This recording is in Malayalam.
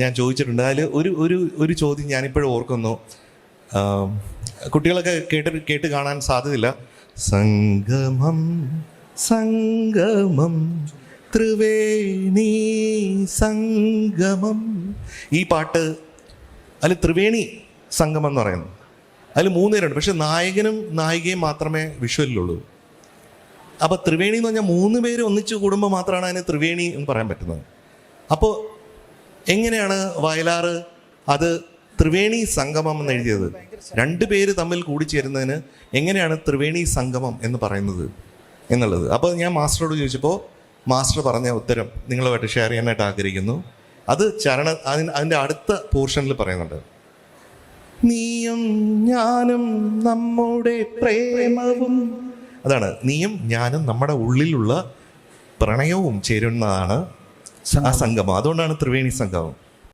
ഞാൻ ചോദിച്ചിട്ടുണ്ട്. അതിൽ ഒരു ചോദ്യം ഞാനിപ്പോഴും ഓർക്കുന്നു. കുട്ടികളൊക്കെ കേട്ട് കാണാൻ സാധ്യതയില്ല. സംഗമം സംഗമം ത്രിവേണി സംഗമം. ഈ പാട്ട് അതിൽ ത്രിവേണി സംഗമം എന്ന് പറയുന്നു. അതിൽ 3 പേരുണ്ട്, പക്ഷെ നായകനും നായികയും മാത്രമേ വിഷ്വലിലുള്ളൂ. അപ്പോൾ ത്രിവേണി എന്ന് പറഞ്ഞാൽ 3 പേര് ഒന്നിച്ച് കൂടുമ്പോൾ മാത്രമാണ് അതിന് ത്രിവേണി എന്ന് പറയാൻ പറ്റുന്നത്. അപ്പോൾ എങ്ങനെയാണ് വയലാർ അത് ത്രിവേണി സംഗമം എന്ന് എഴുതിയത്? 2 പേര് തമ്മിൽ കൂടിച്ചേരുന്നതിന് എങ്ങനെയാണ് ത്രിവേണി സംഗമം എന്ന് പറയുന്നത് എന്നുള്ളത്. അപ്പോൾ ഞാൻ മാസ്റ്ററോട് ചോദിച്ചപ്പോൾ മാസ്റ്റർ പറഞ്ഞ ഉത്തരം നിങ്ങളുമായിട്ട് ഷെയർ ചെയ്യാനായിട്ട് ആഗ്രഹിക്കുന്നു. അത് അതിൻ്റെ അടുത്ത പോർഷനിൽ പറയുന്നുണ്ട്. നീയും ഞാനും നമ്മുടെ പ്രേമവും, അതാണ് നീയും ഞാനും നമ്മുടെ ഉള്ളിലുള്ള പ്രണയവും ചേരുന്നതാണ് ആ സംഗമം. അതുകൊണ്ടാണ് ത്രിവേണി സംഗമം.